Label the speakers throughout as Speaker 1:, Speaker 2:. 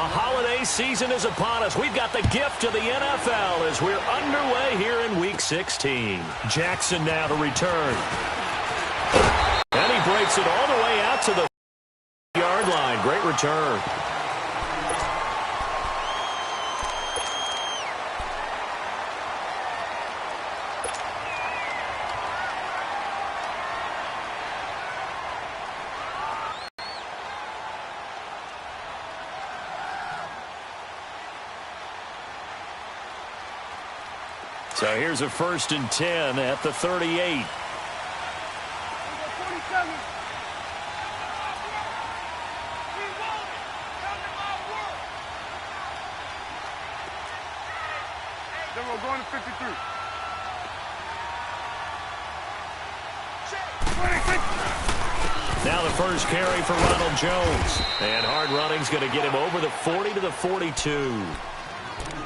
Speaker 1: The holiday season is upon us. We've got the gift of the NFL as we're underway here in Week 16. Jackson now to return. And he breaks it all the way out to the yard line. Great return. So here's a 1st and 10 at the 38.
Speaker 2: Then we're going to 53.
Speaker 1: Now the first carry for Ronald Jones. And hard running's going to get him over the 40 to the 42.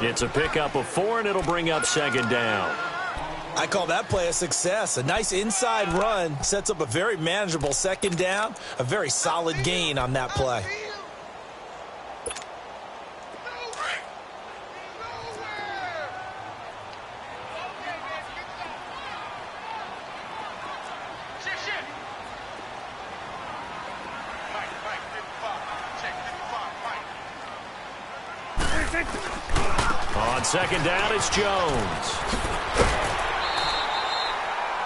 Speaker 1: It's a pickup of 4, and it'll bring up 2nd down.
Speaker 3: I call that play a success. A nice inside run sets up a very manageable 2nd down. A very solid gain on that play.
Speaker 1: On 2nd down, it's Jones.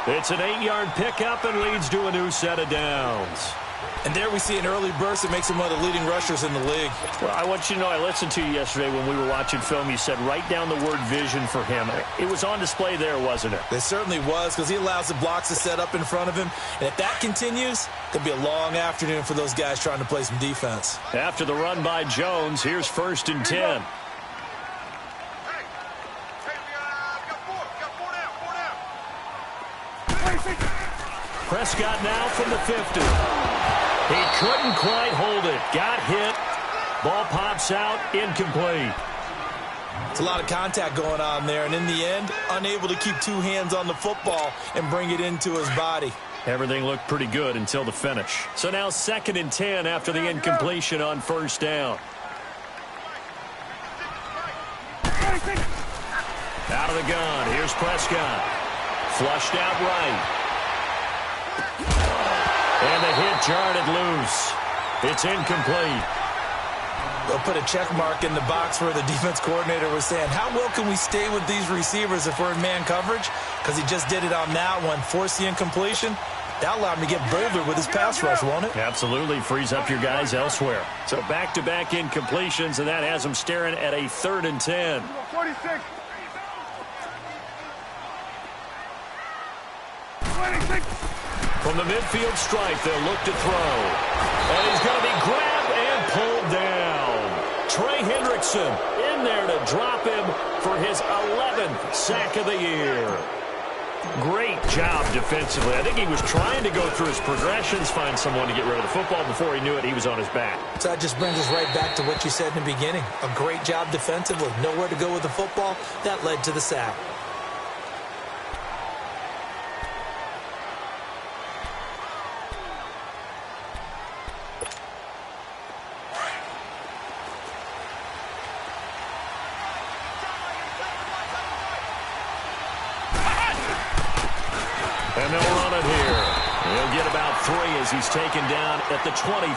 Speaker 1: It's an 8-yard pickup and leads to a new set of downs.
Speaker 3: And there we see an early burst that makes him one of the leading rushers in the league.
Speaker 1: Well, I want you to know, I listened to you yesterday when we were watching film. You said write down the word vision for him. It was on display there, wasn't it?
Speaker 3: It certainly was, because he allows the blocks to set up in front of him. And if that continues, it could be a long afternoon for those guys trying to play some defense.
Speaker 1: After the run by Jones, here's 1st and 10. Prescott now from the 50. He couldn't quite hold it. Got hit. Ball pops out. Incomplete.
Speaker 3: It's a lot of contact going on there, and in the end, unable to keep 2 hands on the football and bring it into his body.
Speaker 1: Everything looked pretty good until the finish. So now 2nd and 10 after the incompletion on 1st down. Out of the gun. Here's Prescott. Flushed out right. And the hit jarred it loose. It's incomplete.
Speaker 3: They'll put a check mark in the box where the defense coordinator was saying, how well can we stay with these receivers if we're in man coverage? Because he just did it on that one, forced the incompletion. That allowed him to get bolder with his pass rush, won't it?
Speaker 1: Absolutely. Frees up your guys elsewhere. So back-to-back incompletions, and that has them staring at a 3rd and 10.
Speaker 2: 46. 26.
Speaker 1: From the midfield stripe, they'll look to throw. And he's going to be grabbed and pulled down. Trey Hendrickson in there to drop him for his 11th sack of the year. Great job defensively. I think he was trying to go through his progressions, find someone to get rid of the football. Before he knew it, he was on his back.
Speaker 3: So that just brings us right back to what you said in the beginning. A great job defensively. Nowhere to go with the football. That led to the sack.
Speaker 1: And they'll run it here. He'll get about 3 as he's taken down at the 23.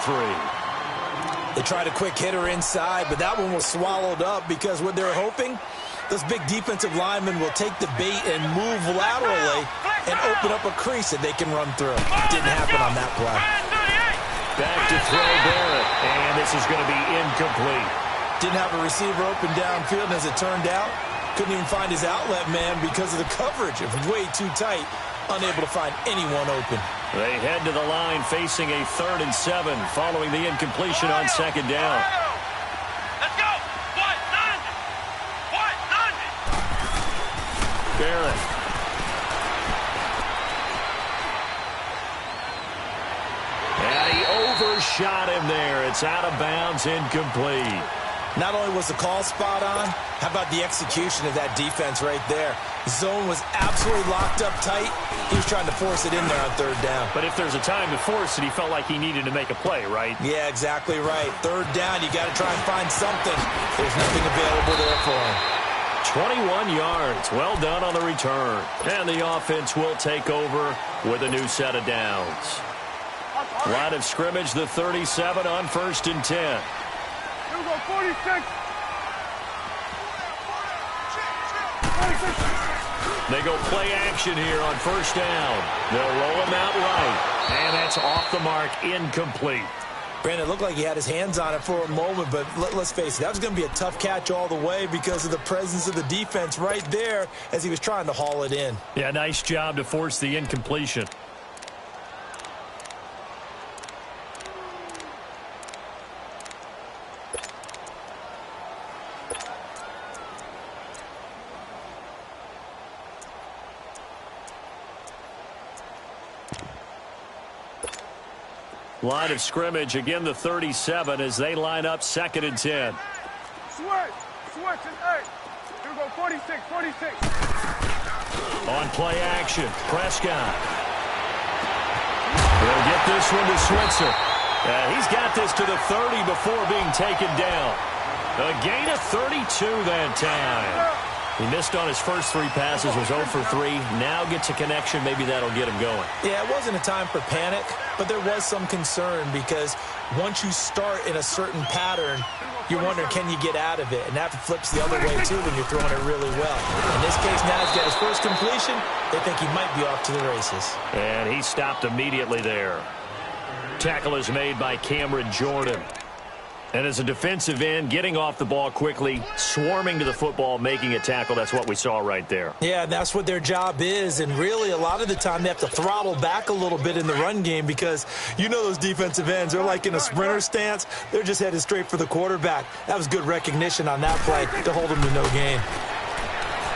Speaker 3: They tried a quick hitter inside, but that one was swallowed up because what they're hoping, those big defensive linemen will take the bait and move laterally and open up a crease that they can run through. Didn't happen on that play.
Speaker 1: Back to throw Barrett, and this is going to be incomplete.
Speaker 3: Didn't have a receiver open downfield, and as it turned out, couldn't even find his outlet man because of the coverage. It was way too tight. Unable to find anyone open.
Speaker 1: They head to the line facing a 3rd and 7 following the incompletion on 2nd down.
Speaker 2: Let's go. What?
Speaker 1: Barrett. And he overshot him there. It's out of bounds, incomplete.
Speaker 3: Not only was the call spot on, how about the execution of that defense right there? Zone was absolutely locked up tight. He was trying to force it in there on third down.
Speaker 1: But if there's a time to force it, he felt like he needed to make a play, right?
Speaker 3: Yeah, exactly right. Third down, you got to try and find something. There's nothing available there for him.
Speaker 1: 21 yards. Well done on the return. And the offense will take over with a new set of downs. Line of scrimmage, the 37 on 1st and 10.
Speaker 2: Here we go, 46. 46.
Speaker 1: They go play action here on 1st down. They'll roll him out right. And that's off the mark, incomplete.
Speaker 3: Brandon, it looked like he had his hands on it for a moment, but let's face it, that was going to be a tough catch all the way because of the presence of the defense right there as he was trying to haul it in.
Speaker 1: Yeah, nice job to force the incompletion. Line of scrimmage, again the 37 as they line up 2nd and 10.
Speaker 2: Switch and 8. Here we go, 46, 46.
Speaker 1: On play action, Prescott. He'll get this one to Switzer. He's got this to the 30 before being taken down. A gain of 32 that time. He missed on his first 3 passes, was 0 for 3. Now gets a connection. Maybe that'll get him going.
Speaker 3: Yeah, it wasn't a time for panic, but there was some concern because once you start in a certain pattern, you're wondering, can you get out of it? And that flips the other way, too, when you're throwing it really well. In this case, now he's got his first completion. They think he might be off to the races.
Speaker 1: And he stopped immediately there. Tackle is made by Cameron Jordan. And as a defensive end, getting off the ball quickly, swarming to the football, making a tackle, that's what we saw right there.
Speaker 3: Yeah, and that's what their job is. And really, a lot of the time, they have to throttle back a little bit in the run game because you know those defensive ends, they're like in a sprinter stance. They're just headed straight for the quarterback. That was good recognition on that play to hold him to no gain.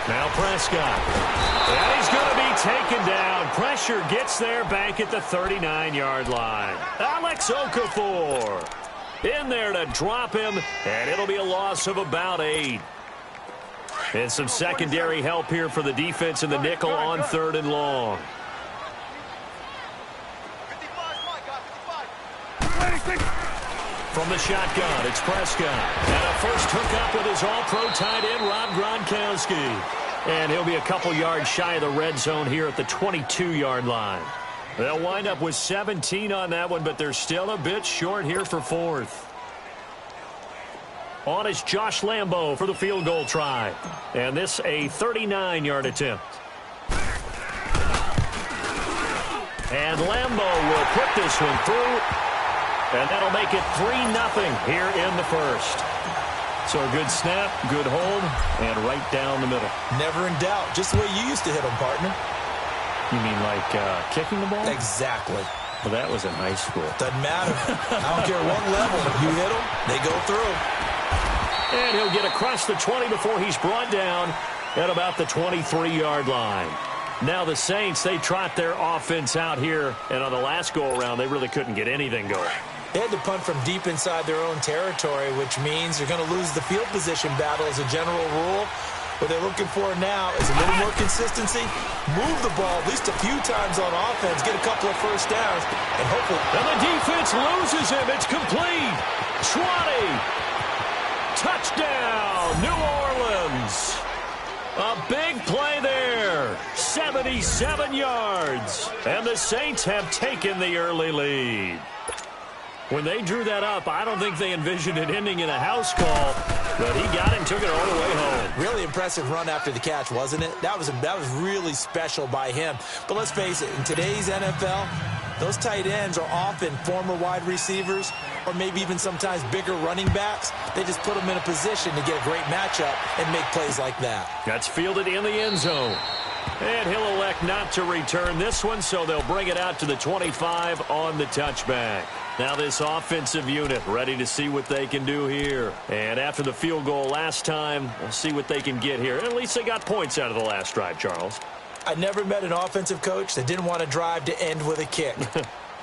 Speaker 1: Now Prescott. And he's going to be taken down. Pressure gets there back at the 39-yard line. Alex Okafor in there to drop him, and it'll be a loss of about 8. And some secondary help here for the defense in the nickel on 3rd and long. From the shotgun, it's Prescott. And a first hookup with his all-pro tight end, Rob Gronkowski. And he'll be a couple yards shy of the red zone here at the 22-yard line. They'll wind up with 17 on that one, but they're still a bit short here for 4th. On is Josh Lambo for the field goal try. And this a 39-yard attempt. And Lambo will put this one through. And that'll make it 3-0 here in the first. So a good snap, good hold, and right down the middle.
Speaker 3: Never in doubt. Just the way you used to hit them, partner.
Speaker 1: You mean like kicking the ball?
Speaker 3: Exactly.
Speaker 1: Well, that was in high school.
Speaker 3: Doesn't matter. I don't care what level. You hit them, they go through.
Speaker 1: And he'll get across the 20 before he's brought down at about the 23-yard line. Now the Saints, they trot their offense out here, and on the last go-around, they really couldn't get anything going.
Speaker 3: They had to punt from deep inside their own territory, which means they're going to lose the field position battle as a general rule. What they're looking for now is a little more consistency, move the ball at least a few times on offense, get a couple of first downs, and hopefully...
Speaker 1: And the defense loses him. It's complete. Schwani. Touchdown, New Orleans. A big play there. 77 yards. And the Saints have taken the early lead. When they drew that up, I don't think they envisioned it ending in a house call, but he got it and took it all the way home.
Speaker 3: Really impressive run after the catch, wasn't it? That was really special by him. But let's face it, in today's NFL, those tight ends are often former wide receivers or maybe even sometimes bigger running backs. They just put them in a position to get a great matchup and make plays like that.
Speaker 1: That's fielded in the end zone. And he'll elect not to return this one, so they'll bring it out to the 25 on the touchback. Now this offensive unit ready to see what they can do here. And after the field goal last time, we'll see what they can get here. At least they got points out of the last drive, Charles.
Speaker 3: I never met an offensive coach that didn't want to drive to end with a kick.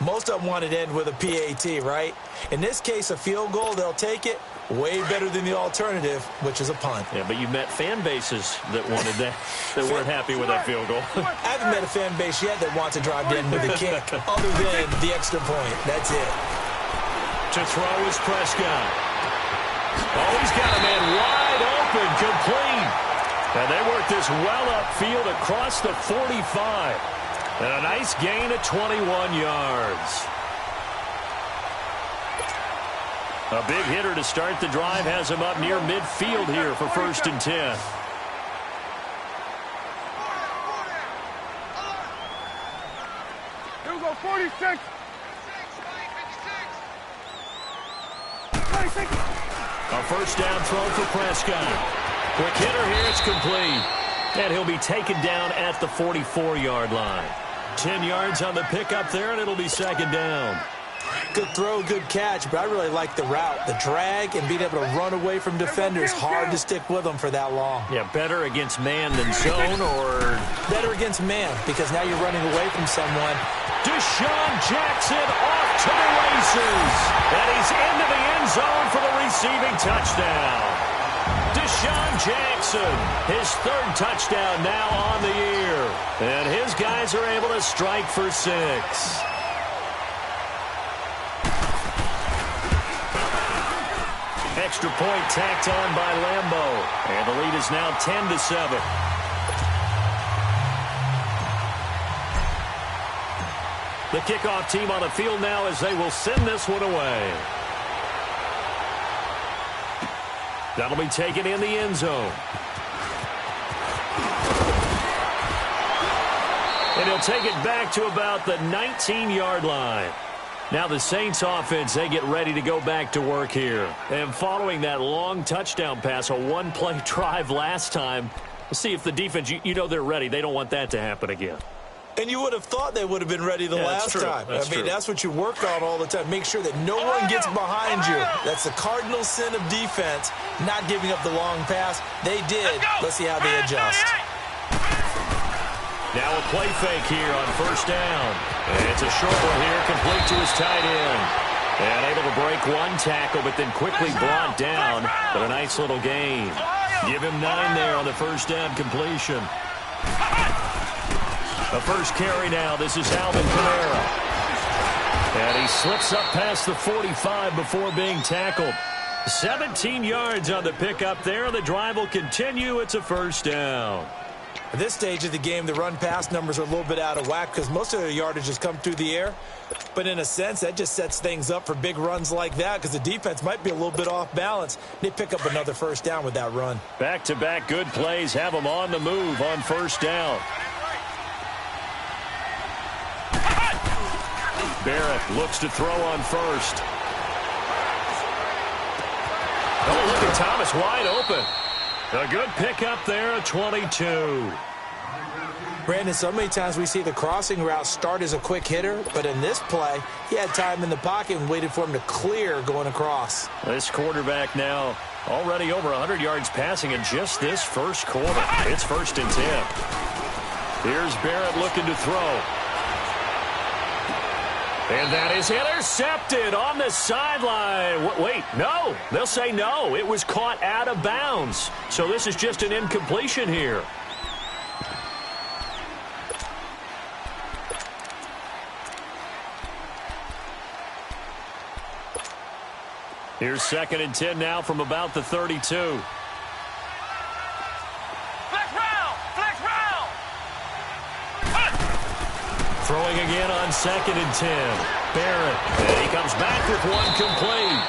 Speaker 3: Most of them want it end with a PAT, right? In this case, a field goal, they'll take it. Way better than the alternative, which is a punt.
Speaker 1: Yeah, but you met fan bases that wanted that, that weren't happy with that field goal.
Speaker 3: I haven't met a fan base yet that wants to drive in with a kick, other than the extra point. That's it.
Speaker 1: To throw is Prescott. Oh, he's got a man wide open, complete. And they work this well upfield across the 45. And a nice gain of 21 yards. A big hitter to start the drive has him up near midfield here for 1st and 10.
Speaker 2: Here we go, 46. 26.
Speaker 1: A first down throw for Prescott. Quick hitter here, it's complete. And he'll be taken down at the 44-yard line. 10 yards on the pickup there, and it'll be 2nd down.
Speaker 3: Good throw, good catch, but I really like the route. The drag and being able to run away from defenders, hard to stick with them for that long.
Speaker 1: Yeah, better against man than zone, or
Speaker 3: better against man, because now you're running away from someone.
Speaker 1: Deshaun Jackson off to the races. And he's into the end zone for the receiving touchdown. Deshaun Jackson, his 3rd touchdown now on the year. And his guys are able to strike for 6. Extra point tacked on by Lambeau. And the lead is now 10-7. The kickoff team on the field now as they will send this one away. That'll be taken in the end zone. And he'll take it back to about the 19-yard line. Now the Saints offense, they get ready to go back to work here. And following that long touchdown pass, a one-play drive last time, we'll see if the defense, you know they're ready. They don't want that to happen again.
Speaker 3: And you would have thought they would have been ready the last time.
Speaker 1: That's true.
Speaker 3: That's what you work on all the time. Make sure that no one gets behind you. That's the cardinal sin of defense, not giving up the long pass. They did. Let's see how they adjust.
Speaker 1: Now a play fake here on 1st down. And it's a short one here, complete to his tight end. And able to break one tackle, but then quickly brought down. But a nice little gain. Give him 9 there on the 1st down completion. The first carry now. This is Alvin Kamara. And he slips up past the 45 before being tackled. 17 yards on the pickup there. The drive will continue. It's a 1st down.
Speaker 3: At this stage of the game, the run-pass numbers are a little bit out of whack because most of their yardage has come through the air. But in a sense, that just sets things up for big runs like that because the defense might be a little bit off balance. They pick up another 1st down with that run.
Speaker 1: Back-to-back good plays have them on the move on 1st down. Barrett looks to throw on 1st. Oh, look at Thomas wide open. A good pickup there at 22.
Speaker 3: Brandon, so many times we see the crossing route start as a quick hitter, but in this play, he had time in the pocket and waited for him to clear going across.
Speaker 1: This quarterback now already over 100 yards passing in just this 1st quarter. It's 1st and 10. Here's Barrett looking to throw. And that is intercepted on the sideline. Wait, no. They'll say no. It was caught out of bounds. So this is just an incompletion here. Here's 2nd and 10 now from about the 32. Throwing again on 2nd and 10. Barrett. And he comes back with one complete.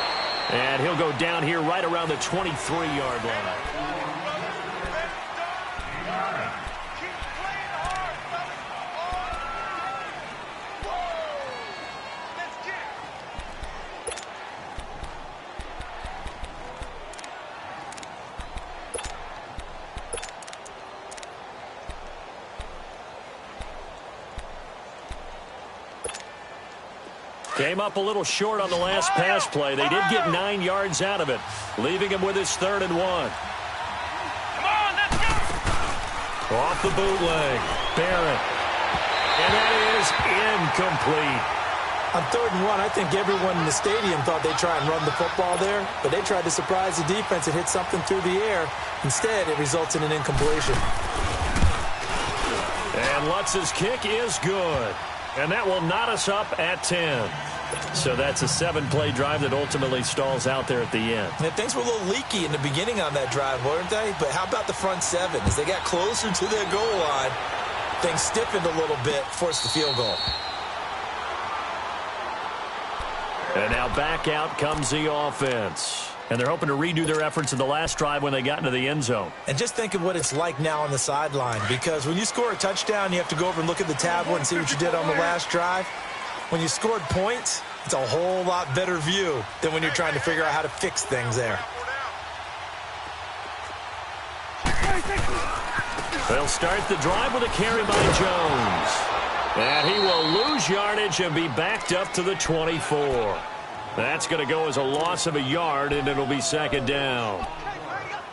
Speaker 1: And he'll go down here right around the 23-yard line. Came up a little short on the last pass play. They did get 9 yards out of it, leaving him with his 3rd and 1.
Speaker 2: Come on, let's go.
Speaker 1: Off the bootleg. Barrett. And that is incomplete.
Speaker 3: On 3rd and 1, I think everyone in the stadium thought they'd try and run the football there, but they tried to surprise the defense and hit something through the air. Instead, it results in an incompletion.
Speaker 1: And Lutz's kick is good. And that will knot us up at 10. So that's a 7-play drive that ultimately stalls out there at the end.
Speaker 3: And things were a little leaky in the beginning on that drive, weren't they? But how about the front 7? As they got closer to their goal line, things stiffened a little bit, forced the field goal.
Speaker 1: And now back out comes the offense. And they're hoping to redo their efforts in the last drive when they got into the end zone.
Speaker 3: And just think of what it's like now on the sideline, because when you score a touchdown, you have to go over and look at the tablet and see what you did on the last drive. When you scored points, it's a whole lot better view than when you're trying to figure out how to fix things there.
Speaker 1: They'll start the drive with a carry by Jones. And he will lose yardage and be backed up to the 24. That's going to go as a loss of a yard, and it'll be 2nd down.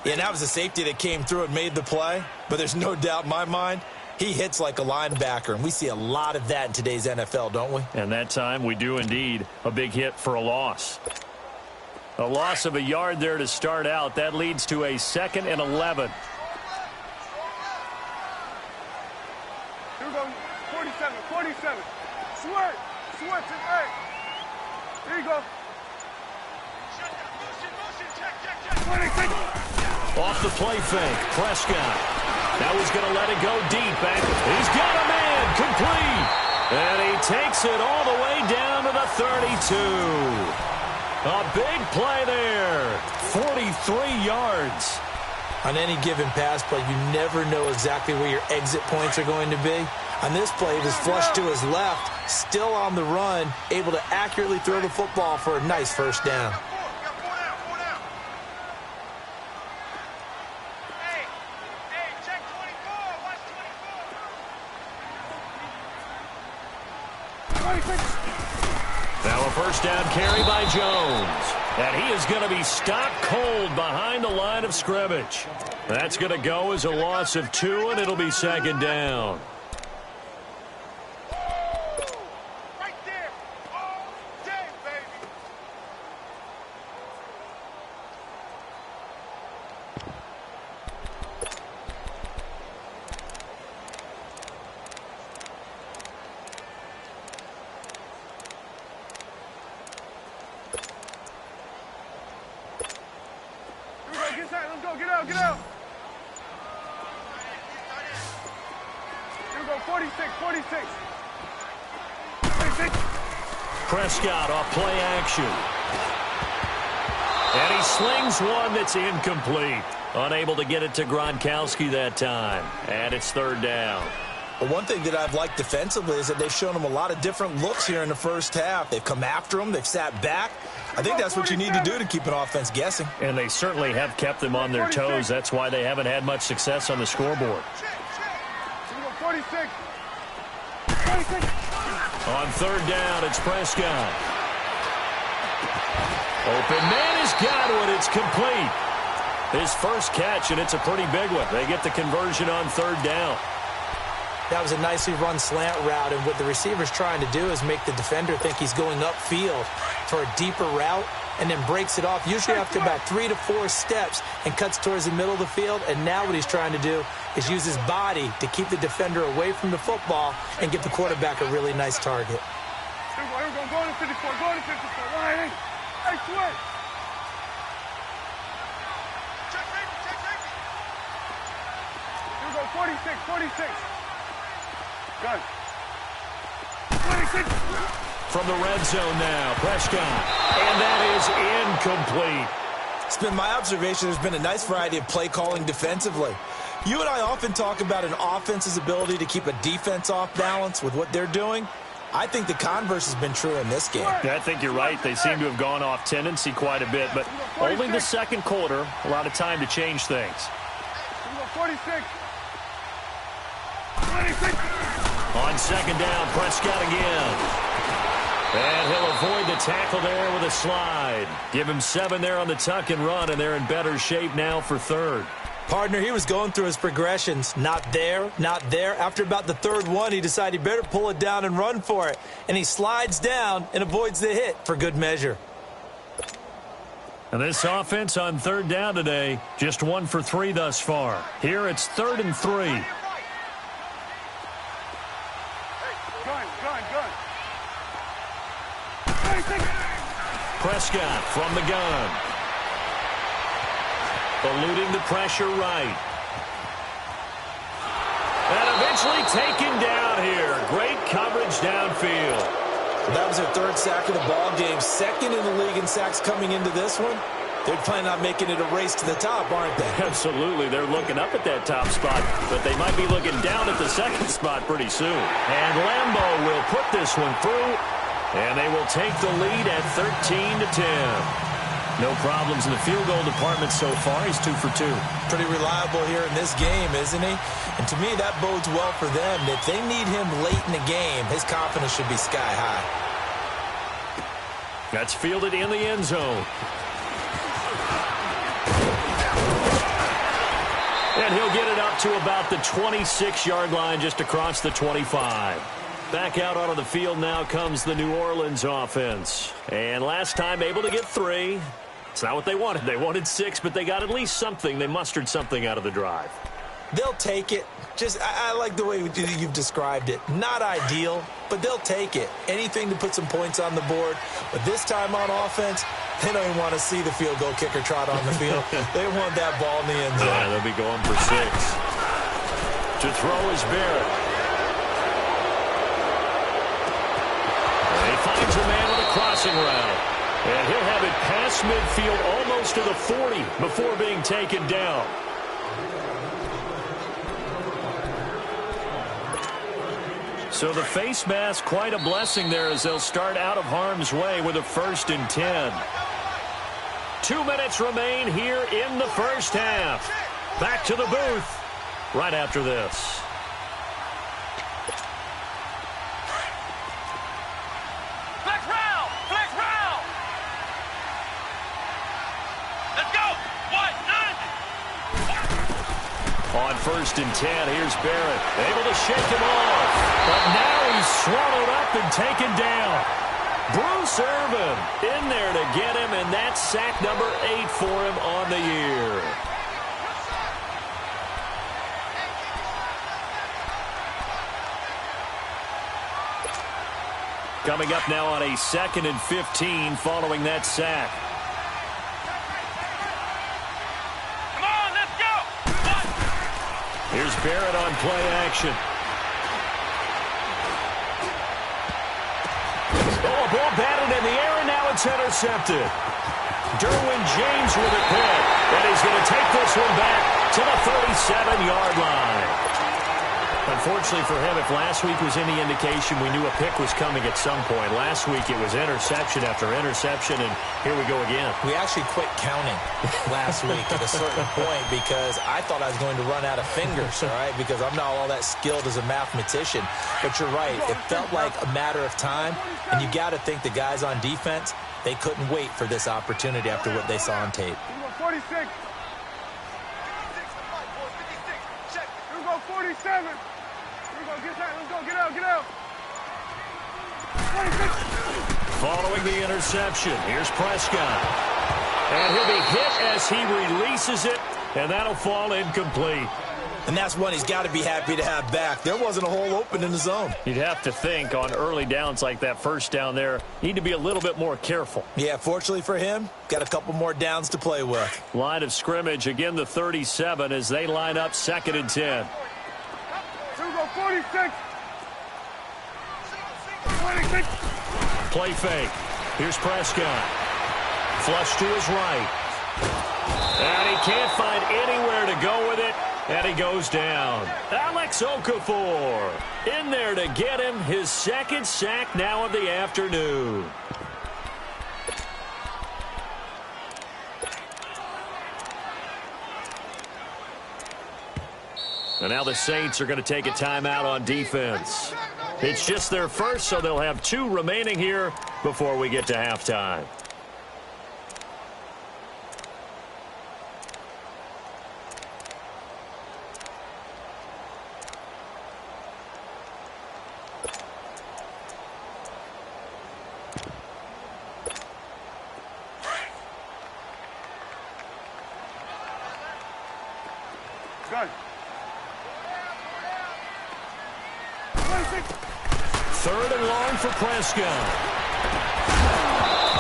Speaker 3: Yeah, and that was a safety that came through and made the play. But there's no doubt in my mind, he hits like a linebacker. And we see a lot of that in today's NFL, don't we?
Speaker 1: And that time we do indeed. A big hit for a loss. A loss of a yard there to start out. That leads to a 2nd and 11.
Speaker 2: Here we go. 47, 47. Switch and 8. Here you go.
Speaker 1: Off the play fake, Prescott. Now he's going to let it go deep. And he's got a man complete. And he takes it all the way down to the 32. A big play there. 43 yards.
Speaker 3: On any given pass play, you never know exactly where your exit points are going to be. On this play, he was flushed to his left, still on the run, able to accurately throw the football for a nice 1st down.
Speaker 2: Check 24. Watch 24.
Speaker 1: Now a 1st down carry by Jones. And he is going to be stopped cold behind the line of scrimmage. That's going to go as a loss of 2, and it'll be 2nd down.
Speaker 2: Right there. All day, baby. Let's go. Get out. Here we go. 46.
Speaker 1: Prescott off play action. And he slings one that's incomplete. Unable to get it to Gronkowski that time. And it's 3rd down.
Speaker 3: But one thing that I've liked defensively is that they've shown him a lot of different looks here in the 1st half. They've come after him. They've sat back. I think that's what you need to do to keep an offense guessing.
Speaker 1: And they certainly have kept them on their toes. That's why they haven't had much success on the scoreboard.
Speaker 2: 46.
Speaker 1: On 3rd down, it's Prescott. Open man has got one. It's complete. His first catch, and it's a pretty big one. They get the conversion on 3rd down.
Speaker 3: That was a nicely run slant route, and what the receiver's trying to do is make the defender think he's going upfield for a deeper route and then breaks it off, usually after about 3 to 4 steps, and cuts towards the middle of the field. And now what he's trying to do is use his body to keep the defender away from the football and give the quarterback a really nice target.
Speaker 2: Here we go. Go to 54. Hey, switch. Check safety. Here we go. 46. Good. 26.
Speaker 1: From the red zone now, Prescott. And that is incomplete.
Speaker 3: It's been my observation there's been a nice variety of play calling defensively. You and I often talk about an offense's ability to keep a defense off balance with what they're doing. I think the converse has been true in this game.
Speaker 1: I think you're right. They seem to have gone off tendency quite a bit, but only the 2nd quarter, a lot of time to change things.
Speaker 2: 46.
Speaker 1: On 2nd down, Prescott again. And he'll avoid the tackle there with a slide. Give him 7 there on the tuck and run, and they're in better shape now for 3rd.
Speaker 3: Partner, he was going through his progressions. Not there, not there. After about the third one, he decided he better pull it down and run for it. And he slides down and avoids the hit for good measure.
Speaker 1: And this offense on third down today, just 1 for 3 thus far. Here it's 3rd and 3. Prescott from the gun. Eluding the pressure right. And eventually taken down here. Great coverage downfield.
Speaker 3: That was their 3rd sack of the ball game. 2nd in the league in sacks coming into this one. They're planning on making it a race to the top, aren't they?
Speaker 1: Absolutely. They're looking up at that top spot, but they might be looking down at the 2nd spot pretty soon. And Lambo will put this one through, and they will take the lead at 13-10. No problems in the field goal department so far. He's 2 for 2.
Speaker 3: Pretty reliable here in this game, isn't he? And to me, that bodes well for them. If they need him late in the game, his confidence should be sky high.
Speaker 1: That's fielded in the end zone. And he'll get it up to about the 26-yard line, just across the 25. Back out onto the field now comes the New Orleans offense. And last time able to get 3. It's not what they wanted. They wanted 6, but they got at least something. They mustered something out of the drive.
Speaker 3: They'll take it. I like the way you've described it. Not ideal, but they'll take it. Anything to put some points on the board. But this time on offense, they don't even want to see the field goal kicker trot on the field. They want that ball in the end zone.
Speaker 1: Yeah, they'll be going for 6. To throw is Barrett. And he finds a man with a crossing route. And he'll have it past midfield almost to the 40 before being taken down. So the face mask, quite a blessing there as they'll start out of harm's way with a 1st and 10. 2 minutes remain here in the first half. Back to the booth right after this.
Speaker 2: Flex round! Flex round! Let's go! 1, 9!
Speaker 1: On 1st and 10, here's Barrett. Able to shake him off. But now he's swallowed up and taken down. Bruce Irvin in there to get him, and that's sack number 8 for him on the year. Coming up now on a 2nd and 15 following that sack.
Speaker 2: Come on, let's go!
Speaker 1: Here's Barrett on play action. Oh, a ball batted in the air, and now it's intercepted. Derwin James with a pick, and he's going to take this one back to the 37-yard line. Unfortunately for him, if last week was any indication, we knew a pick was coming at some point. Last week it was interception after interception, and here we go again.
Speaker 3: We actually quit counting last week at a certain point because I thought I was going to run out of fingers, all right, because I'm not all that skilled as a mathematician. But you're right. It felt like a matter of time, and you got to think the guys on defense, they couldn't wait for this opportunity after what they saw on tape.
Speaker 2: 46. Here we go, 47. Get that. Let's go. Get out. Get out. 26.
Speaker 1: Following the interception, here's Prescott. And he'll be hit as he releases it, and that'll fall incomplete.
Speaker 3: And that's one he's got to be happy to have back. There wasn't a hole open in the zone.
Speaker 1: You'd have to think on early downs like that first down there, need to be a little bit more careful.
Speaker 3: Yeah, fortunately for him, got a couple more downs to play with.
Speaker 1: Line of scrimmage, again the 37 as they line up 2nd and 10.
Speaker 2: 46. 26.
Speaker 1: Play fake. Here's Prescott. Flush to his right. And he can't find anywhere to go with it. And he goes down. Alex Okafor in there to get him his 2nd sack now of the afternoon. And now the Saints are going to take a timeout on defense. It's just their first, so they'll have 2 remaining here before we get to halftime. Third and long for Prescott.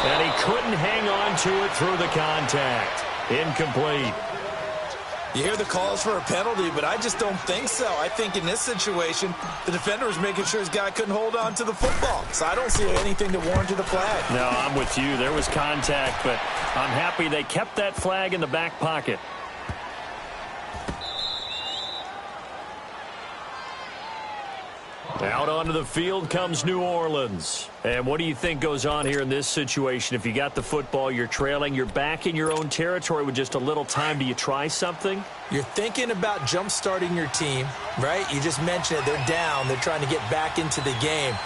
Speaker 1: And he couldn't hang on to it through the contact. Incomplete.
Speaker 3: You hear the calls for a penalty, but I just don't think so. I think in this situation, the defender was making sure his guy couldn't hold on to the football. So I don't see anything to warrant the flag.
Speaker 1: No, I'm with you. There was contact, but I'm happy they kept that flag in the back pocket. Out onto the field comes New Orleans. And what do you think goes on here in this situation? If you got the football, you're trailing, you're back in your own territory with just a little time. Do you try something?
Speaker 3: You're thinking about jump-starting your team, right? You just mentioned it. They're down. They're trying to get back into the game.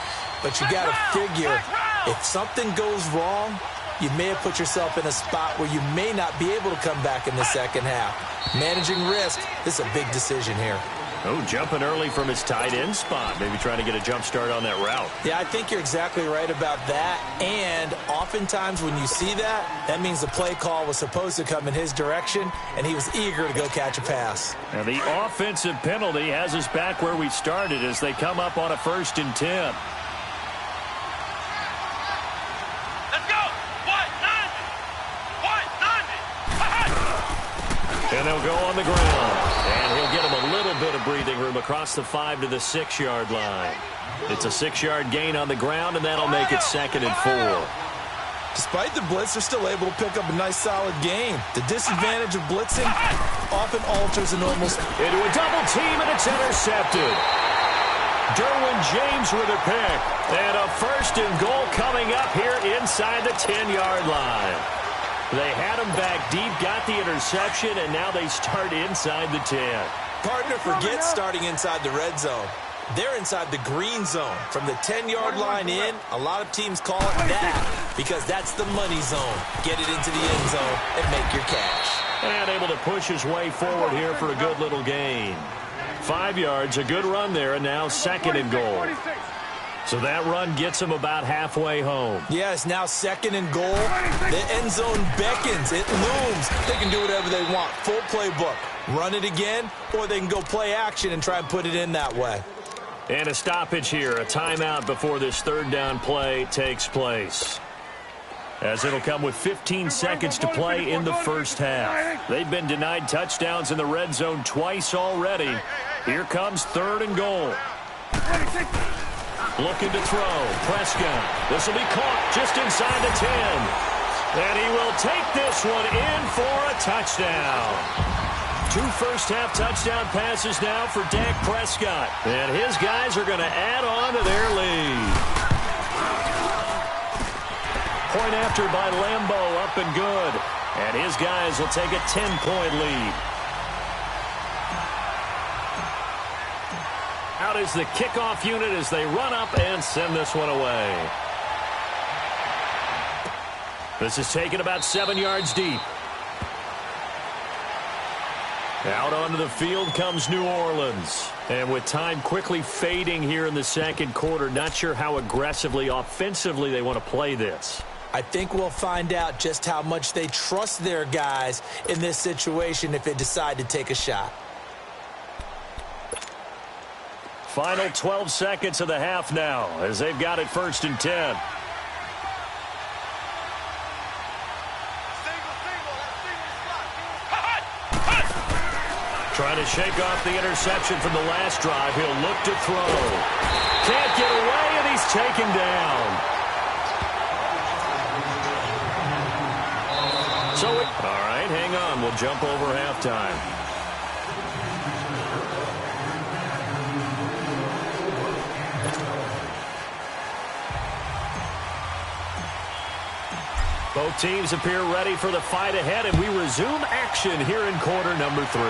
Speaker 3: But you got to figure, if something goes wrong, you may have put yourself in a spot where you may not be able to come back in the second half. Managing risk, this is a big decision here.
Speaker 1: Oh, jumping early from his tight end spot. Maybe trying to get a jump start on that route.
Speaker 3: Yeah, I think you're exactly right about that. And oftentimes when you see that, that means the play call was supposed to come in his direction, and he was eager to go catch a pass.
Speaker 1: Now the offensive penalty has us back where we started as they come up on a 1st and 10.
Speaker 2: Let's go! 190!
Speaker 1: And they'll go on the ground. And he'll get him a little bit of breathing room across the 5 to the 6-yard line. It's a 6-yard gain on the ground, and that'll make it 2nd and 4.
Speaker 3: Despite the blitz, they're still able to pick up a nice, solid gain. The disadvantage of blitzing often alters a normal...
Speaker 1: Into a double team, and it's intercepted. Derwin James with a pick. And a 1st and goal coming up here inside the 10-yard line. They had him back deep, got the interception, and now they start inside the 10.
Speaker 3: Partner, forget starting inside the red zone. They're inside the green zone. From the 10-yard line in, a lot of teams call it that because that's the money zone. Get it into the end zone and make your cash.
Speaker 1: And able to push his way forward here for a good little gain. 5 yards, a good run there, and now 2nd and goal. So that run gets him about halfway home.
Speaker 3: Yes, now 2nd and goal. The end zone beckons. It looms. They can do whatever they want. Full playbook. Run it again, or they can go play action and try and put it in that way.
Speaker 1: And a stoppage here, a timeout before this 3rd down play takes place. As it'll come with 15 seconds to play in the 1st half. They've been denied touchdowns in the red zone twice already. Here comes 3rd and goal. Looking to throw. Prescott. This will be caught just inside the 10. And he will take this one in for a touchdown. 2 first-half touchdown passes now for Dak Prescott. And his guys are going to add on to their lead. Point after by Lambeau, up and good. And his guys will take a 10-point lead. Out is the kickoff unit as they run up and send this one away. This is taken about 7 yards deep. Out onto the field comes New Orleans. And with time quickly fading here in the 2nd quarter, not sure how aggressively, offensively they want to play this.
Speaker 3: I think we'll find out just how much they trust their guys in this situation if they decide to take a shot.
Speaker 1: Final 12 seconds of the half now as they've got it 1st and 10. Trying to shake off the interception from the last drive. He'll look to throw. Can't get away, and he's taken down. So, all right, hang on. We'll jump over halftime. Both teams appear ready for the fight ahead, and we resume action here in quarter number 3.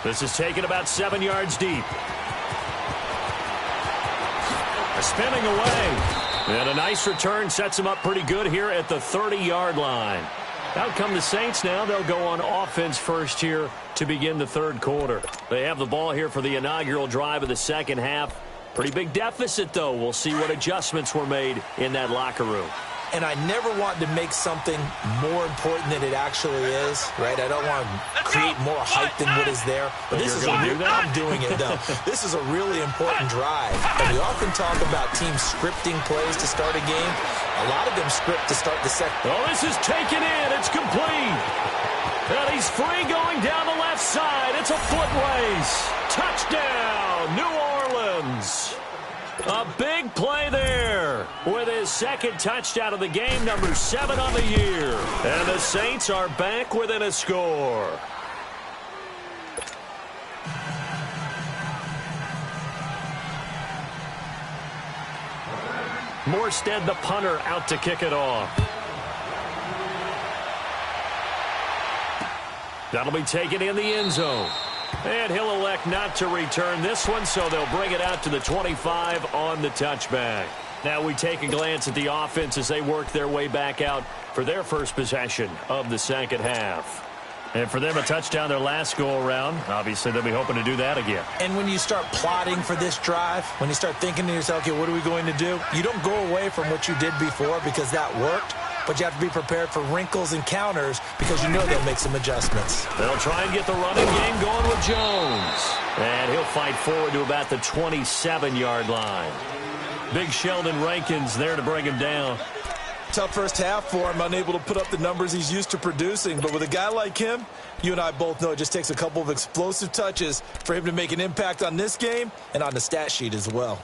Speaker 1: This is taken about 7 yards deep. Spinning away. And a nice return sets him up pretty good here at the 30-yard line. Out come the Saints now. They'll go on offense first here to begin the 3rd quarter. They have the ball here for the inaugural drive of the 2nd half. Pretty big deficit, though. We'll see what adjustments were made in that locker room.
Speaker 3: And I never want to make something more important than it actually is, right? I don't want to create more hype than what is there. But this is I'm doing it, though. This is a really important drive. And we often talk about teams scripting plays to start a game. A lot of them script to start the second.
Speaker 1: Oh, this is taken in. It's complete. And he's free going down the left side. It's a foot race. Touchdown, New Orleans. A big play there with his second touchdown of the game, number 7 on the year. And the Saints are back within a score. Morstead, the punter, out to kick it off. That'll be taken in the end zone. And he'll elect not to return this one, so they'll bring it out to the 25 on the touchback. Now we take a glance at the offense as they work their way back out for their first possession of the second half. And for them, a touchdown their last go-around. Obviously, they'll be hoping to do that again.
Speaker 3: And when you start plotting for this drive, when you start thinking to yourself, okay, what are we going to do? You don't go away from what you did before because that worked. But you have to be prepared for wrinkles and counters because you know they'll make some adjustments.
Speaker 1: They'll try and get the running game going with Jones. And he'll fight forward to about the 27-yard line. Big Sheldon Rankins there to bring him down.
Speaker 3: Tough first half for him, unable to put up the numbers he's used to producing. But with a guy like him, you and I both know it just takes a couple of explosive touches for him to make an impact on this game and on the stat sheet as well.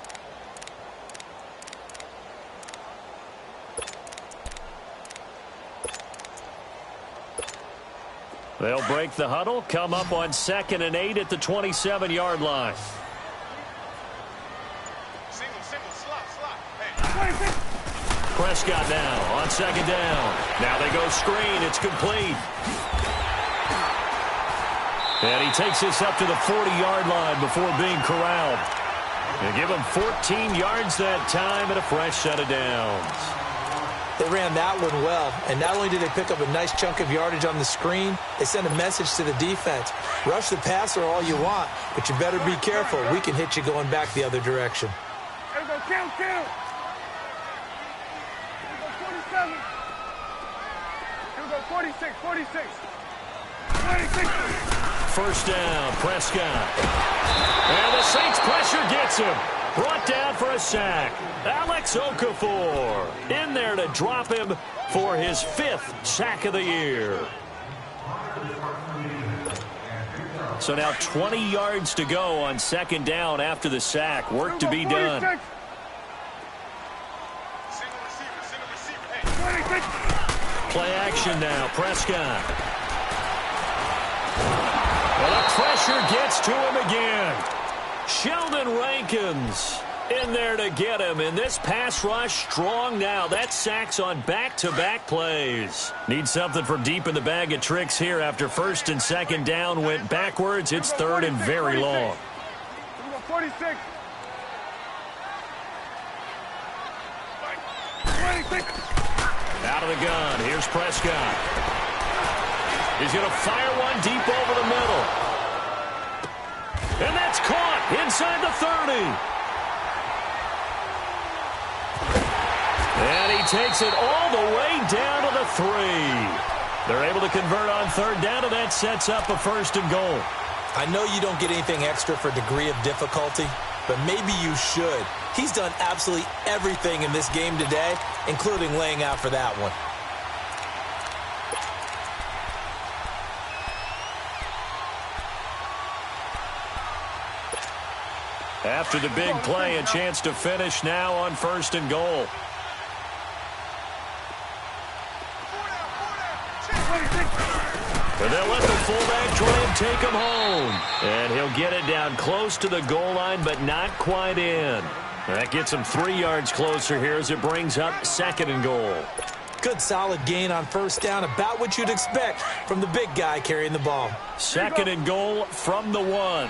Speaker 1: They'll break the huddle, come up on 2nd and 8 at the 27-yard line. Prescott now on 2nd down. Now they go screen. It's complete. And he takes this up to the 40-yard line before being corralled. They give him 14 yards that time and a fresh set of downs.
Speaker 3: They ran that one well, and not only did they pick up a nice chunk of yardage on the screen, they sent a message to the defense. Rush the passer all you want, but you better be careful. We can hit you going back the other direction.
Speaker 2: Here we go, count. Here we go, 47. Here we go, 46. 26.
Speaker 1: First down, Prescott. And the Saints pressure gets him. Brought down for a sack. Alex Okafor in there to drop him for his 5th sack of the year. So now 20 yards to go on 2nd down after the sack. Work to be done. Play action now, Prescott. Well, the pressure gets to him again. Sheldon Rankins in there to get him. And this pass rush strong now. That sack's on back-to-back plays. Need something from deep in the bag of tricks here after 1st and 2nd down went backwards. It's 3rd and very long.
Speaker 2: 46.
Speaker 1: Out of the gun. Here's Prescott. He's going to fire one deep over the middle. And that's caught inside the 30. And he takes it all the way down to the 3. They're able to convert on 3rd down, and that sets up a 1st and goal.
Speaker 3: I know you don't get anything extra for degree of difficulty, but maybe you should. He's done absolutely everything in this game today, including laying out for that one.
Speaker 1: After the big play, a chance to finish now on 1st and goal. And they'll let the fullback try and take him home. And he'll get it down close to the goal line, but not quite in. That gets him 3 yards closer here as it brings up 2nd and goal.
Speaker 3: Good solid gain on 1st down, about what you'd expect from the big guy carrying the ball.
Speaker 1: 2nd and goal from the 1.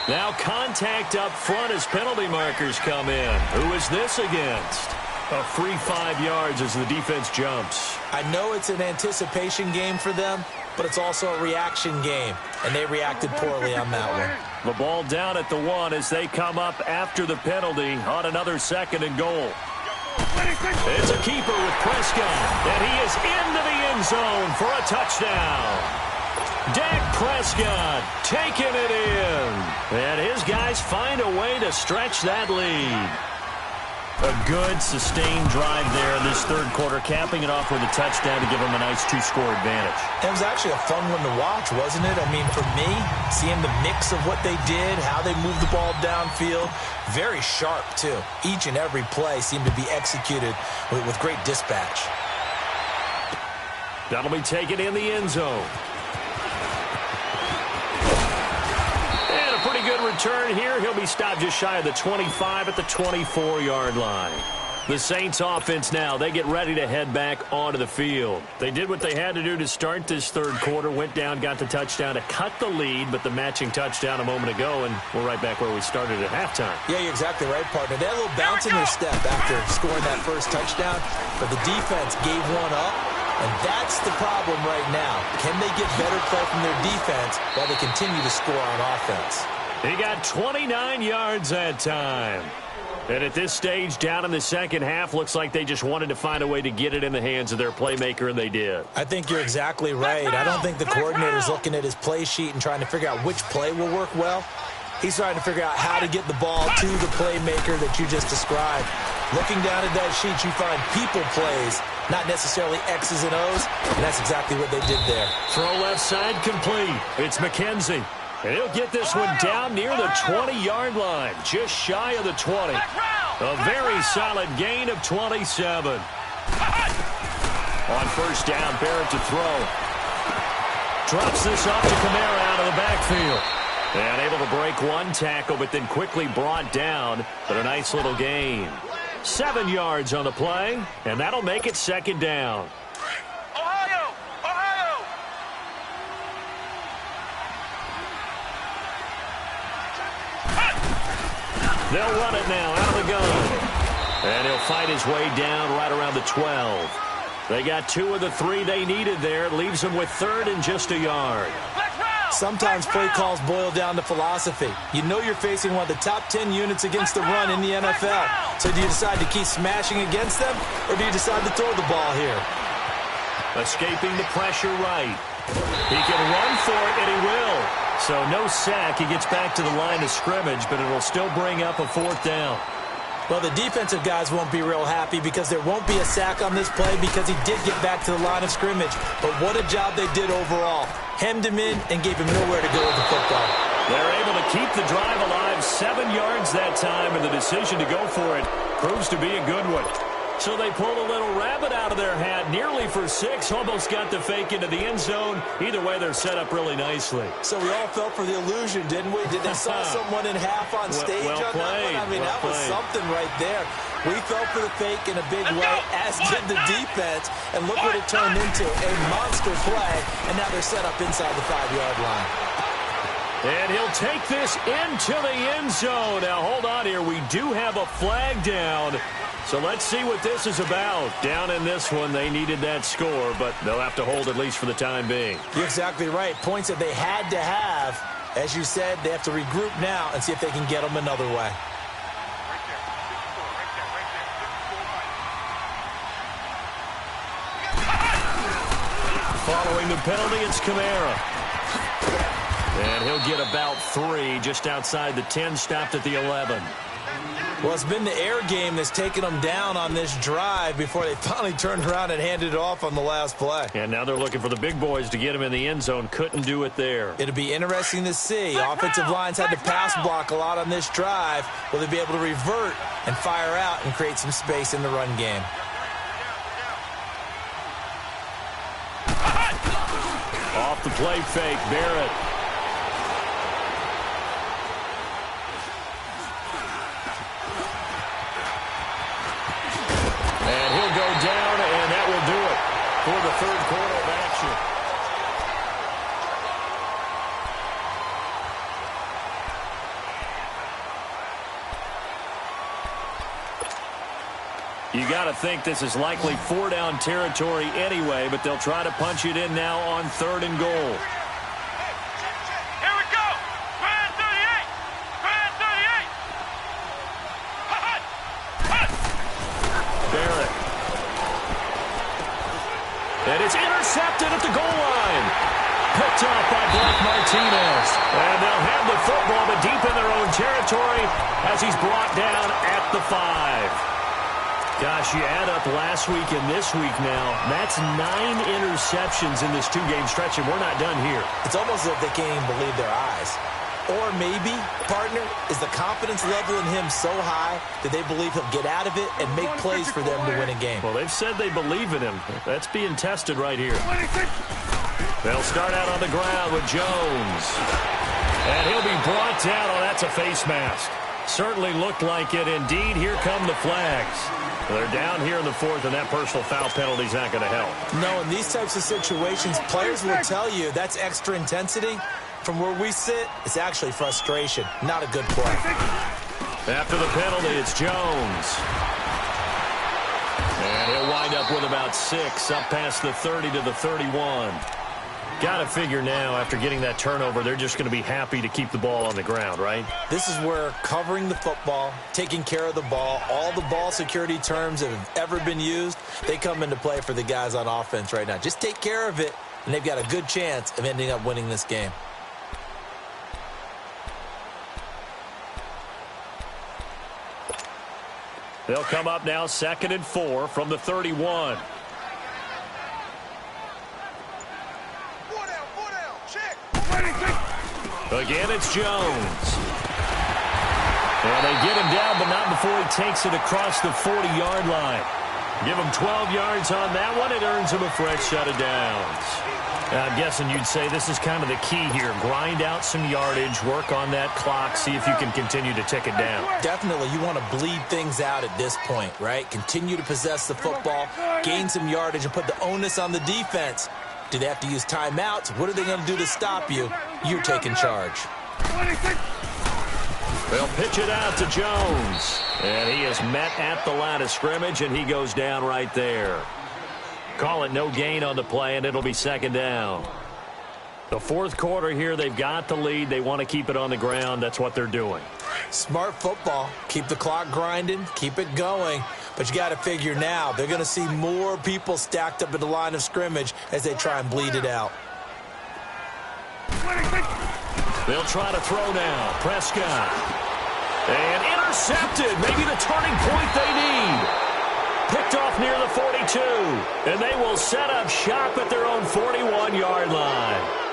Speaker 1: Now contact up front as penalty markers come in. Who is this against? A free 5 yards as the defense jumps.
Speaker 3: I know it's an anticipation game for them, but it's also a reaction game, and they reacted poorly on that one.
Speaker 1: The ball down at the 1 as they come up after the penalty on another 2nd and goal. It's a keeper with Prescott, and he is into the end zone for a touchdown. Dak Prescott taking it in, and his guys find a way to stretch that lead. A good, sustained drive there in this third quarter, capping it off with a touchdown to give them a nice 2-score advantage.
Speaker 3: It was actually a fun one to watch, wasn't it? I mean, for me, seeing the mix of what they did, how they moved the ball downfield, very sharp, too. Each and every play seemed to be executed with great dispatch.
Speaker 1: That'll be taken in the end zone. Pretty good return here. He'll be stopped just shy of the 25 at the 24-yard line. The Saints offense now, they get ready to head back onto the field. They did what they had to do to start this third quarter, went down, got the touchdown to cut the lead, but the matching touchdown a moment ago, and we're right back where we started at halftime.
Speaker 3: Yeah, you're exactly right, partner. They had a little bounce in their step after scoring that first touchdown, but the defense gave one up, and that's the problem right now. Can they get better play from their defense while they continue to score on offense?
Speaker 1: He got 29 yards that time. And at this stage, down in the second half, looks like they just wanted to find a way to get it in the hands of their playmaker, and they did.
Speaker 3: I think you're exactly right. I don't think the coordinator's looking at his play sheet and trying to figure out which play will work well. He's trying to figure out how to get the ball to the playmaker that you just described. Looking down at that sheet, you find people plays, not necessarily X's and O's, and that's exactly what they did there.
Speaker 1: Throw left side complete. It's McKenzie. And he'll get this one down near the 20-yard line, just shy of the 20. A very solid gain of 27. On first down, Barrett to throw. Drops this off to Kamara out of the backfield. And able to break one tackle, but then quickly brought down. But a nice little gain. 7 yards on the play, and that'll make it second down. They'll run it now out of the gun. And he'll fight his way down right around the 12. They got 2 of the 3 they needed there. Leaves them with third and just a yard.
Speaker 3: Sometimes play calls boil down to philosophy. You know you're facing one of the top 10 units against the run in the NFL. So do you decide to keep smashing against them, or do you decide to throw the ball here?
Speaker 1: Escaping the pressure right. He can run for it, and he will. So no sack. He gets back to the line of scrimmage, but it'll still bring up a 4th down.
Speaker 3: Well, the defensive guys won't be real happy because there won't be a sack on this play because he did get back to the line of scrimmage. But what a job they did overall. Hemmed him in and gave him nowhere to go with the football.
Speaker 1: They're able to keep the drive alive, 7 yards that time, and the decision to go for it proves to be a good one. So they pulled a little rabbit out of their hat, nearly for 6, almost got the fake into the end zone. Either way, they're set up really nicely.
Speaker 3: So we all fell for the illusion, didn't we? Did they saw someone in half on stage
Speaker 1: well
Speaker 3: on
Speaker 1: played,
Speaker 3: that one? I mean,
Speaker 1: well
Speaker 3: that was
Speaker 1: played.
Speaker 3: Something right there. We fell for the fake in a big way, as did the defense. And look what it turned into, a monster play. And now they're set up inside the 5-yard line.
Speaker 1: And he'll take this into the end zone. Now, hold on here. We do have a flag down. So let's see what this is about. Down in this one, they needed that score, but they'll have to hold at least for the time being.
Speaker 3: You're exactly right. Points that they had to have. As you said, they have to regroup now and see if they can get them another way.
Speaker 1: Following the penalty, it's Kamara. And he'll get about 3 just outside the 10, stopped at the 11.
Speaker 3: Well, it's been the air game that's taken them down on this drive before they finally turned around and handed it off on the last play.
Speaker 1: And now they're looking for the big boys to get him in the end zone. Couldn't do it there.
Speaker 3: It'll be interesting to see. Offensive lines had to pass block a lot on this drive. Will they be able to revert and fire out and create some space in the run game?
Speaker 1: Off the play fake, Barrett. And he'll go down, and that will do it for the third quarter of action. You got to think this is likely 4-down territory anyway, but they'll try to punch it in now on 3rd and goal.
Speaker 2: Here we go. Grand 38. Grand 38.
Speaker 1: Barrett. And it's intercepted at the goal line. Picked off by Blake Martinez. And they'll have the football, but deep in their own territory as he's brought down at the 5. Gosh, you add up last week and this week now, that's 9 interceptions in this 2-game stretch, and we're not done here.
Speaker 3: It's almost as if they can't even believe their eyes. Or maybe, partner, is the confidence level in him so high that they believe he'll get out of it and make plays for them to win a game.
Speaker 1: Well, they've said they believe in him. That's being tested right here. They'll start out on the ground with Jones. And he'll be brought down. Oh, that's a face mask. Certainly looked like it. Indeed, here come the flags. They're down here in the 4th, and that personal foul penalty is not going to help.
Speaker 3: No, in these types of situations, players will tell you that's extra intensity. From where we sit, it's actually frustration. Not a good play.
Speaker 1: After the penalty, it's Jones. And he'll wind up with about 6, up past the 30 to the 31. Got to figure now, after getting that turnover, they're just going to be happy to keep the ball on the ground, right?
Speaker 3: This is where covering the football, taking care of the ball, all the ball security terms that have ever been used, they come into play for the guys on offense right now. Just take care of it, and they've got a good chance of ending up winning this game.
Speaker 1: They'll come up now 2nd and 4 from the 31. Again, it's Jones. And they get him down, but not before he takes it across the 40-yard line. Give him 12 yards on that one. It earns him a fresh set of downs. I'm guessing you'd say this is kind of the key here. Grind out some yardage, work on that clock, see if you can continue to tick it down.
Speaker 3: Definitely, you want to bleed things out at this point, right? Continue to possess the football, gain some yardage, and put the onus on the defense. Do they have to use timeouts? What are they going to do to stop you? You're taking charge.
Speaker 1: They'll pitch it out to Jones. And he is met at the line of scrimmage, and he goes down right there. Call it no gain on the play, and it'll be 2nd down. The 4th quarter here, they've got the lead. They want to keep it on the ground. That's what they're doing.
Speaker 3: Smart football. Keep the clock grinding. Keep it going. But you got to figure now, they're going to see more people stacked up at the line of scrimmage as they try and bleed it out.
Speaker 1: They'll try to throw now. Prescott. And intercepted. Maybe the turning point they need. Picked off near the 42. And they will set up shop at their own 41-yard line.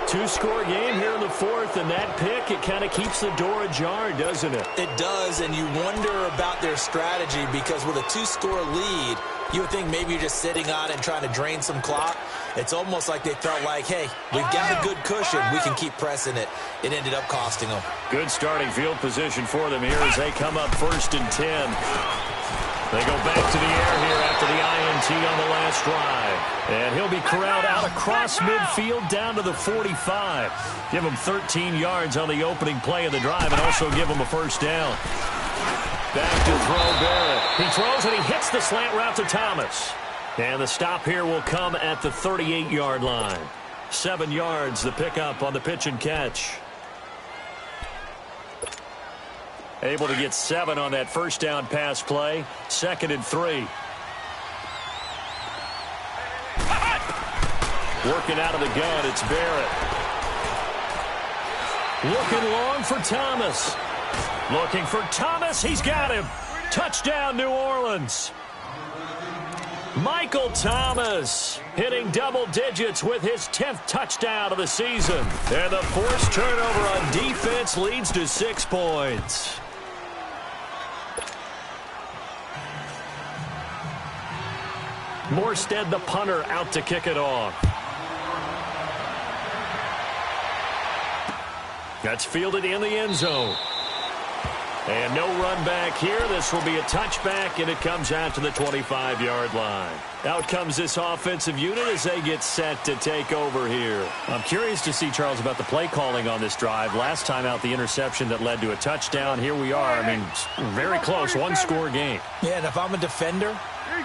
Speaker 1: 2-score game here in the 4th, and that pick, it kind of keeps the door ajar, doesn't it?
Speaker 3: It does, and you wonder about their strategy because with a 2-score lead, you would think maybe you're just sitting on it and trying to drain some clock. It's almost like they felt like, hey, we've got a good cushion. We can keep pressing it. It ended up costing them.
Speaker 1: Good starting field position for them here as they come up 1st and 10. They go back to the air here after the INT on the last drive. And he'll be corralled out across midfield down to the 45. Give him 13 yards on the opening play of the drive and also give him a 1st down. Back to throw Barrett. He throws and he hits the slant route to Thomas. And the stop here will come at the 38-yard line. 7 yards, the pickup on the pitch and catch. Able to get 7 on that 1st down pass play. 2nd and 3. Working out of the gun, it's Barrett. Looking long for Thomas. Looking for Thomas. He's got him. Touchdown, New Orleans. Michael Thomas hitting double digits with his 10th touchdown of the season. And the forced turnover on defense leads to 6 points. Morstead, the punter, out to kick it off. That's fielded in the end zone. And no run back here. This will be a touchback, and it comes out to the 25-yard line. Out comes this offensive unit as they get set to take over here. I'm curious to see, Charles, about the play calling on this drive. Last time out, the interception that led to a touchdown. Here we are. I mean, very close, one-score game.
Speaker 3: Yeah, and if I'm a defender,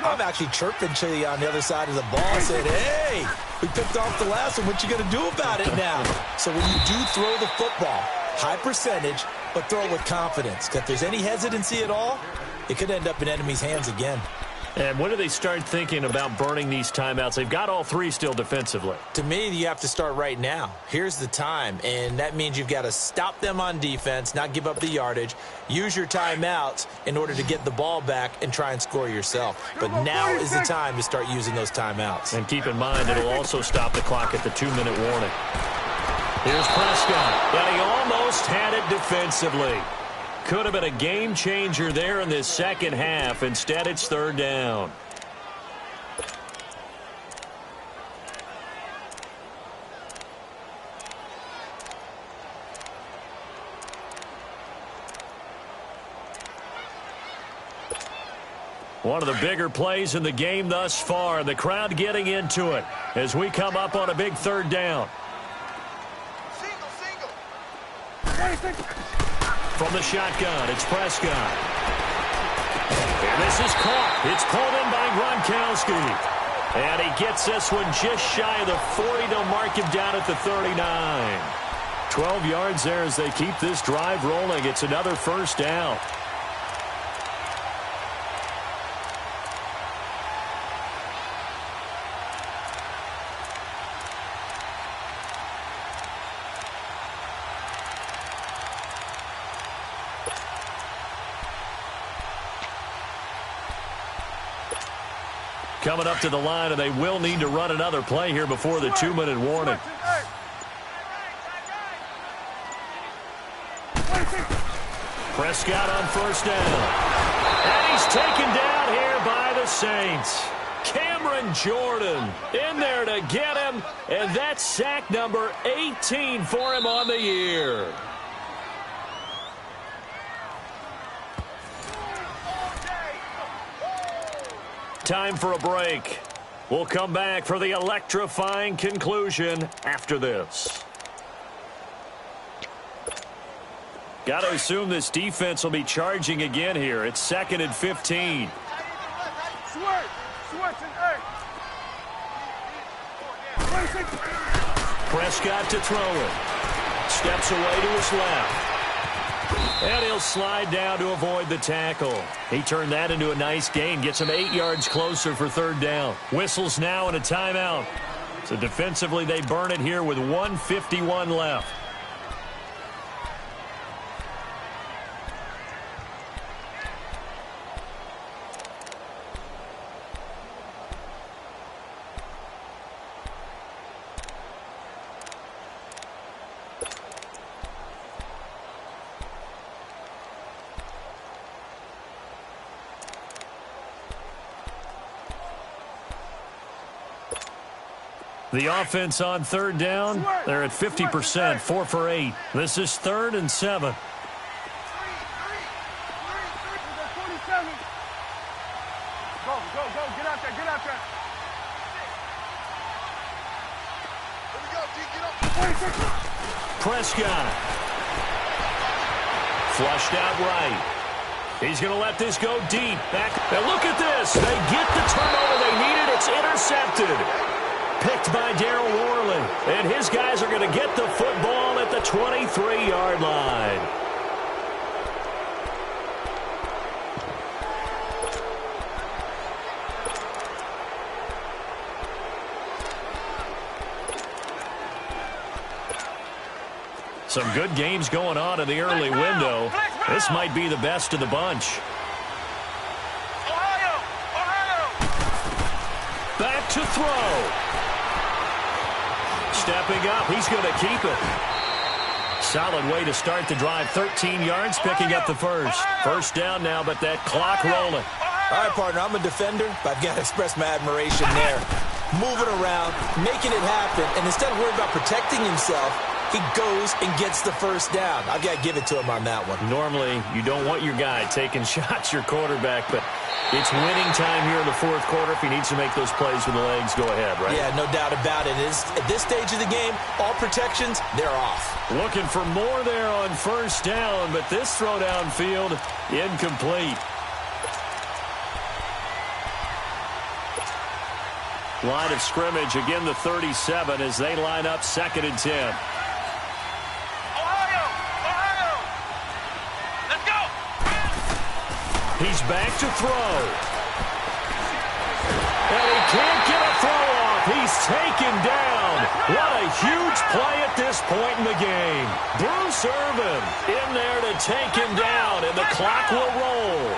Speaker 3: I'm actually chirping to you on the other side of the ball, saying, hey, we picked off the last one. What you going to do about it now? So when you do throw the football, high percentage, but throw it with confidence. If there's any hesitancy at all, it could end up in enemy's hands again.
Speaker 1: And when do they start thinking about burning these timeouts? They've got all three still defensively.
Speaker 3: To me, you have to start right now. Here's the time, and that means you've got to stop them on defense, not give up the yardage, use your timeouts in order to get the ball back and try and score yourself. But now is the time to start using those timeouts.
Speaker 1: And keep in mind, it'll also stop the clock at the 2-minute warning. Here's Prescott, and he almost had it defensively. Could have been a game changer there in this second half. Instead, it's third down. One of the bigger plays in the game thus far. The crowd getting into it as we come up on a big third down. From the shotgun, it's Prescott. And this is caught. It's pulled in by Gronkowski. And he gets this one just shy of the 40. They'll mark him down at the 39. 12 yards there as they keep this drive rolling. It's another first down. Coming up to the line, and they will need to run another play here before the 2-minute warning. Prescott on first down. And he's taken down here by the Saints. Cameron Jordan in there to get him, and that's sack number 18 for him on the year. Time for a break. We'll come back for the electrifying conclusion after this. Got to assume this defense will be charging again here. It's 2nd and 15. Prescott to throw it. Steps away to his left. And he'll slide down to avoid the tackle. He turned that into a nice gain. Gets him 8 yards closer for third down. Whistles now and a timeout. So defensively, they burn it here with 1:51 left. The offense on third down, they're at 50%, 4 for 8. This is 3rd and 7.
Speaker 2: Go, get out there. Here we go, D, get up.
Speaker 1: Prescott. Flushed out right. He's going to let this go deep. Back. Now look at this. They get the turnover they needed. It's intercepted. Picked by Darryl Worley. And his guys are going to get the football at the 23-yard line. Some good games going on in the early window. This might be the best of the bunch. Back to throw. Stepping up, he's going to keep it. Solid way to start the drive. 13 yards, picking up the first. First down now, but that clock rolling.
Speaker 3: All right, partner, I'm a defender, but I've got to express my admiration there. Moving around, making it happen, and instead of worrying about protecting himself, he goes and gets the first down. I've got to give it to him on that one.
Speaker 1: Normally, you don't want your guy taking shots, your quarterback, but it's winning time here in the fourth quarter. If he needs to make those plays with the legs, go ahead, right?
Speaker 3: Yeah, no doubt about it. At this stage of the game, all protections, they're off.
Speaker 1: Looking for more there on first down, but this throw downfield, incomplete. Line of scrimmage, again the 37 as they line up 2nd and 10.
Speaker 2: Ohio! Let's go!
Speaker 1: He's back to throw. And he can't get a throw off. He's taken down. What a huge play at this point in the game. Bruce Irvin in there to take him down, and the clock will roll.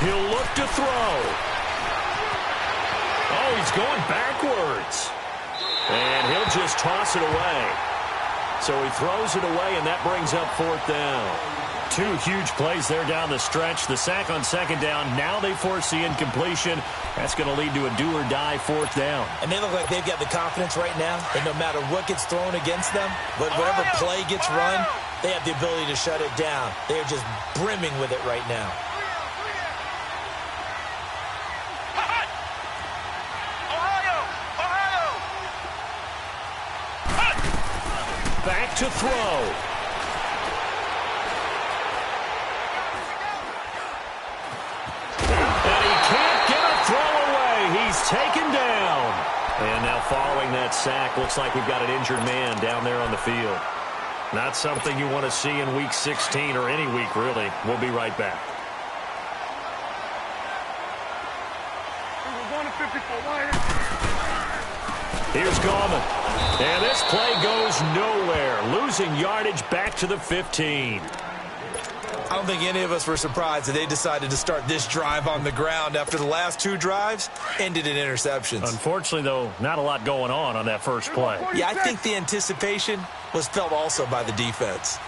Speaker 1: He'll look to throw. Oh, he's going backwards. And he'll just toss it away. So he throws it away, and that brings up 4th down. 2 huge plays there down the stretch. The sack on 2nd down. Now they force the incompletion. That's going to lead to a do-or-die 4th down.
Speaker 3: And they look like they've got the confidence right now that no matter what gets thrown against them, whatever play gets run, they have the ability to shut it down. They are just brimming with it right now.
Speaker 1: Back to throw. And he can't get a throw away. He's taken down. And now following that sack, looks like we've got an injured man down there on the field. Not something you want to see in Week 16 or any week, really. We'll be right back.
Speaker 2: We're going to 54 wide.
Speaker 1: Here's Gallman. And this play goes nowhere. Losing yardage back to the 15.
Speaker 3: I don't think any of us were surprised that they decided to start this drive on the ground after the last 2 drives ended in interceptions.
Speaker 1: Unfortunately, though, not a lot going on that first play.
Speaker 3: Yeah, I think the anticipation was felt also by the defense.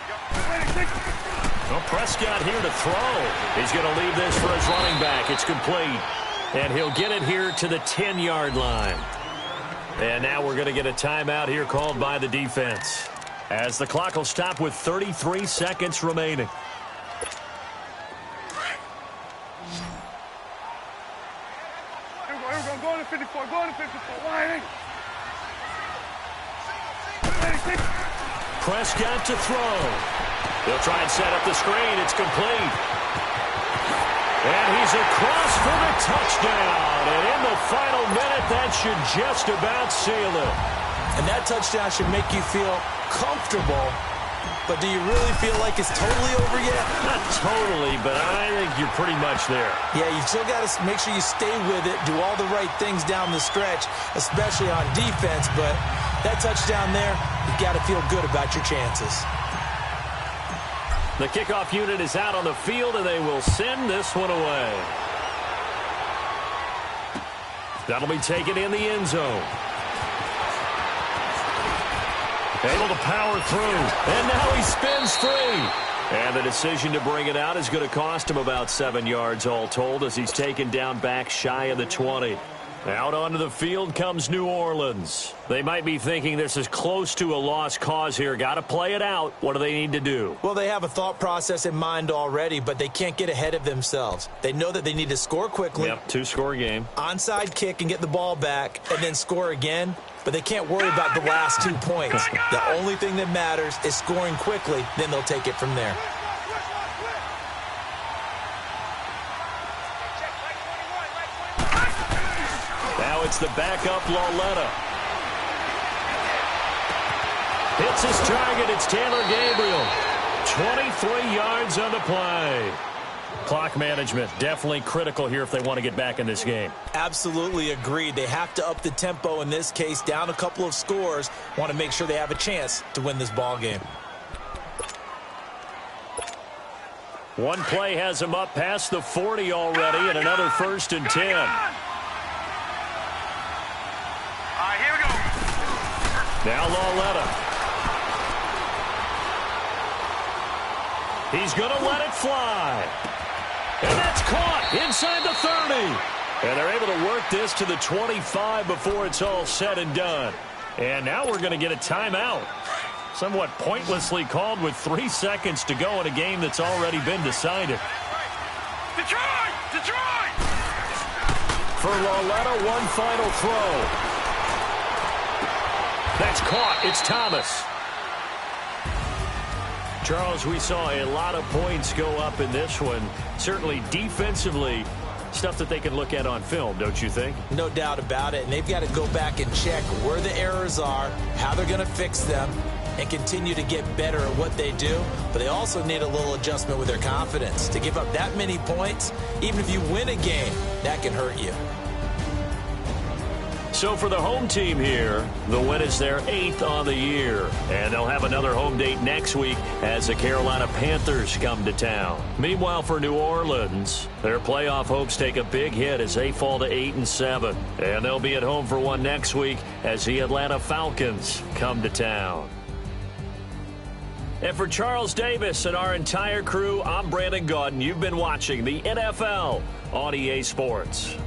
Speaker 1: Well, Prescott here to throw. He's going to leave this for his running back. It's complete. And he'll get it here to the 10-yard line. And now we're going to get a timeout here called by the defense, as the clock will stop with 33 seconds remaining.
Speaker 2: Here we go. Going to 54. Going to 54. Wide.
Speaker 1: Prescott to throw. They'll try and set up the screen. It's complete. And he's across for the touchdown. And in the final minute, that should just about seal it.
Speaker 3: And that touchdown should make you feel comfortable. But do you really feel like it's totally over yet?
Speaker 1: Not totally, but I think you're pretty much there.
Speaker 3: Yeah, you've still got to make sure you stay with it, do all the right things down the stretch, especially on defense. But that touchdown there, you've got to feel good about your chances.
Speaker 1: The kickoff unit is out on the field, and they will send this one away. That'll be taken in the end zone. Able to power through, and now he spins free. And the decision to bring it out is going to cost him about 7 yards all told, as he's taken down back shy of the 20. Out onto the field comes New Orleans. They might be thinking this is close to a lost cause here. Got to play it out. What do they need to do?
Speaker 3: Well, they have a thought process in mind already, but they can't get ahead of themselves. They know that they need to score quickly.
Speaker 1: Yep, 2-score game.
Speaker 3: Onside kick and get the ball back, and then score again. But they can't worry about the last 2 points. The only thing that matters is scoring quickly. Then they'll take it from there.
Speaker 1: Now it's the backup Lauletta. Hits his target. It's Taylor Gabriel. 23 yards on the play. Clock management definitely critical here if they want to get back in this game.
Speaker 3: Absolutely agreed. They have to up the tempo in this case, down a couple of scores. Want to make sure they have a chance to win this ball game.
Speaker 1: One play has him up past the 40 already, and another 1st and 10.
Speaker 2: Here we go.
Speaker 1: Now Lauletta. He's going to let it fly. And that's caught inside the 30. And they're able to work this to the 25 before it's all said and done. And now we're going to get a timeout. Somewhat pointlessly called with 3 seconds to go in a game that's already been decided.
Speaker 2: Detroit! Detroit!
Speaker 1: For Lauletta, one final throw. That's caught. It's Thomas. Charles, we saw a lot of points go up in this one. Certainly defensively, stuff that they can look at on film, don't you think?
Speaker 3: No doubt about it. And they've got to go back and check where the errors are, how they're going to fix them, and continue to get better at what they do. But they also need a little adjustment with their confidence. To give up that many points, even if you win a game, that can hurt you.
Speaker 1: So for the home team here, the win is their 8th on the year. And they'll have another home date next week as the Carolina Panthers come to town. Meanwhile, for New Orleans, their playoff hopes take a big hit as they fall to 8-7. And they'll be at home for one next week as the Atlanta Falcons come to town. And for Charles Davis and our entire crew, I'm Brandon Gaudin. You've been watching the NFL on EA Sports.